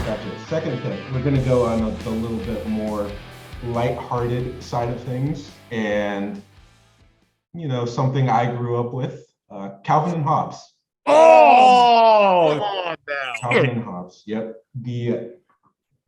Gotcha. Second pick, we're going to go on the little bit more lighthearted side of things, and something I grew up with, Calvin and Hobbes. Oh, come on now. Calvin and Hobbes. Yep.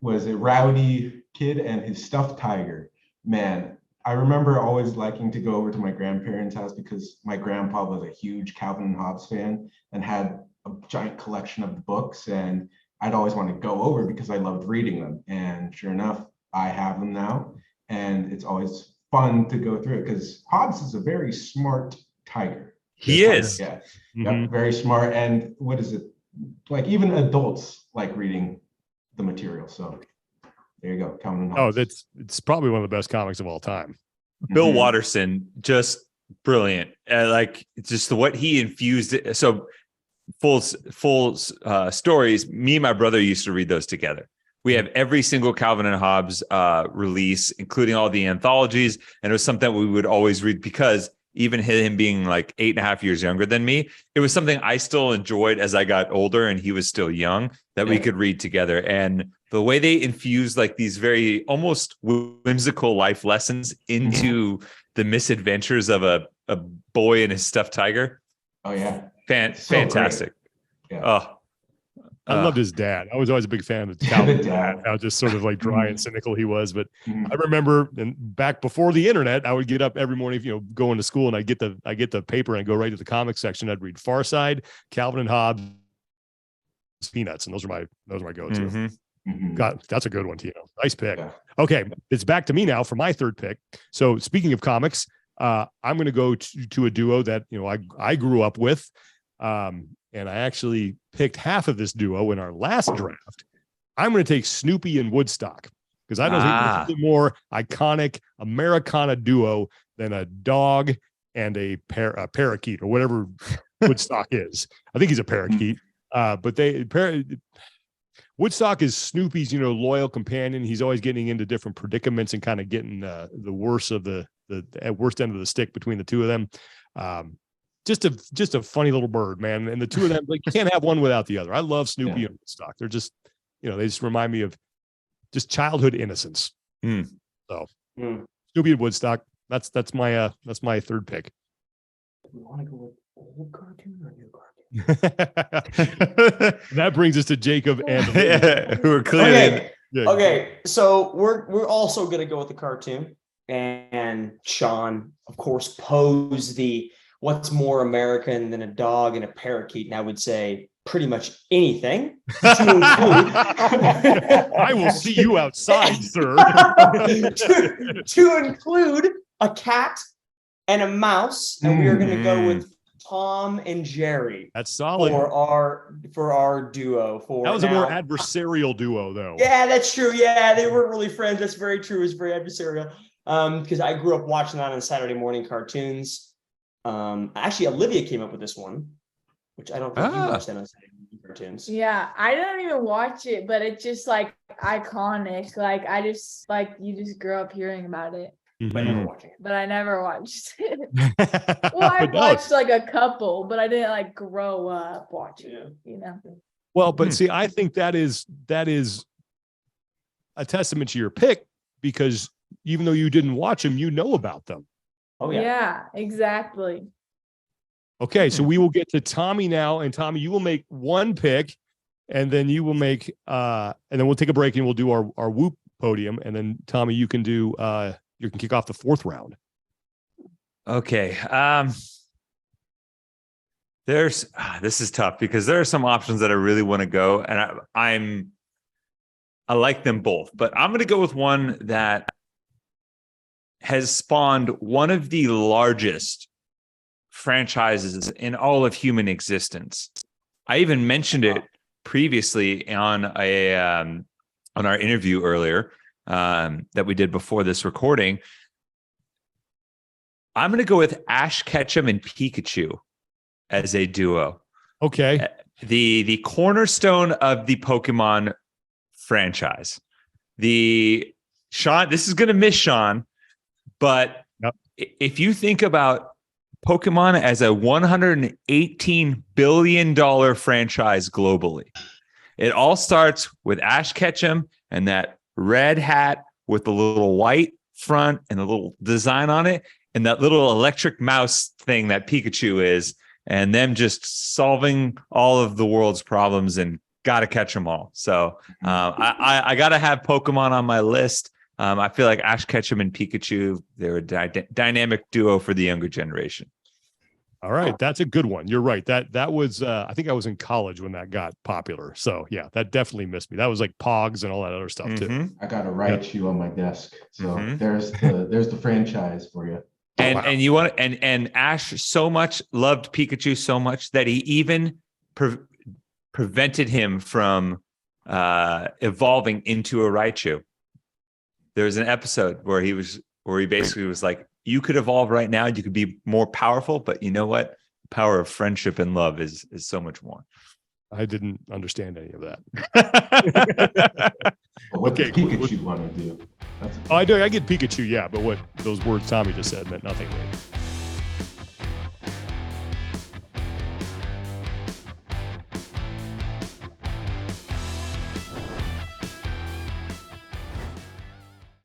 Was a rowdy kid and his stuffed tiger. Man, I remember always liking to go over to my grandparents' house because my grandpa was a huge Calvin and Hobbes fan and had a giant collection of the books, and I'd always want to go over because I loved reading them. And sure enough, I have them now, and it's always fun to go through it because Hobbes is a very smart tiger. He is. Yeah. Yep, very smart. And what is it? Like even adults like reading the material. So there you go. Calvin and Hobbes. It's probably one of the best comics of all time. Bill Watterson, just brilliant. Like just what he infused. So full stories. Me and my brother used to read those together. We have every single Calvin and Hobbes release, including all the anthologies. And it was something we would always read because even him being like 8.5 years younger than me, it was something I still enjoyed as I got older and he was still young that we could read together. And the way they infused like these very almost whimsical life lessons into the misadventures of a boy and his stuffed tiger. Oh yeah. Fantastic. Yeah. Oh, I loved his dad. I was always a big fan of Calvin's dad. How just sort of like dry and cynical he was. But I remember, and back before the internet, I would get up every morning, going to school, and I get the paper and I'd go right to the comic section. I'd read Far Side, Calvin and Hobbes, Peanuts, and those are my go-to. God, that's a good one, Tino. Nice pick. Yeah. Okay, it's back to me now for my third pick. So speaking of comics, I'm going to go to a duo that I grew up with. And I actually picked half of this duo in our last draft. I'm going to take Snoopy and Woodstock because I don't think there's a more iconic Americana duo than a dog and a parakeet or whatever Woodstock is. I think he's a parakeet. But Woodstock is Snoopy's, loyal companion. He's always getting into different predicaments and kind of getting the worst of the worst end of the stick between the two of them. Just a funny little bird, man. And the two of them, like, you can't have one without the other. I love Snoopy and Woodstock. They're just, they just remind me of just childhood innocence. So Snoopy and Woodstock. That's my third pick. Do we want to go with old cartoon or new cartoon? That brings us to Jacob and who are clearly okay. So we're also gonna go with the cartoon, and Sean, of course, posed the what's more American than a dog and a parakeet? And I would say pretty much anything. I will see you outside, sir. to include a cat and a mouse. And we are going to go with Tom and Jerry. That's solid. For our duo. That was a more adversarial duo, though. Yeah, that's true. Yeah, they weren't really friends. That's very true. It was very adversarial. Because I grew up watching that on Saturday morning cartoons. Actually, Olivia came up with this one, which I don't think you watched that on Saturday morning cartoons. Yeah, I didn't even watch it, but it's just like iconic. Like you just grew up hearing about it. But never watching it. But I never watched it. Well, I watched like a couple, but I didn't like grow up watching it, Well, but see, I think that is a testament to your pick because even though you didn't watch them, you know about them. Oh, yeah. Yeah, exactly. Okay, so we will get to Tommy now. And Tommy, you will make one pick, and then you will make and then we'll take a break and we'll do our Whoop podium. And then Tommy, you can kick off the fourth round. Okay. This is tough because there are some options that I really want to go, and I like them both, but I'm going to go with one that has spawned one of the largest franchises in all of human existence. I even mentioned it previously on our interview earlier that we did before this recording. I'm going to go with Ash Ketchum and Pikachu as a duo. Okay. The cornerstone of the Pokemon franchise. Sean, this is going to miss Sean, but if you think about Pokemon as a $118 billion franchise globally. It all starts with Ash Ketchum and that red hat with the little white front and the little design on it, and that little electric mouse thing that Pikachu is, and them just solving all of the world's problems and got to catch them all. So I got to have Pokemon on my list. I feel like Ash Ketchum and Pikachu, they're a dynamic duo for the younger generation. All right, that's a good one. You're right. That was I think I was in college when that got popular. So yeah, that definitely missed me. That was like Pogs and all that other stuff too. I got a Raichu on my desk. So there's the franchise for you. And you want and Ash so much loved Pikachu so much that he even prevented him from evolving into a Raichu. There was an episode where he basically was like, you could evolve right now, you could be more powerful, but you know what? The power of friendship and love is so much more. I didn't understand any of that. What does Pikachu want to do? I get Pikachu, yeah, but what those words Tommy just said meant nothing to me.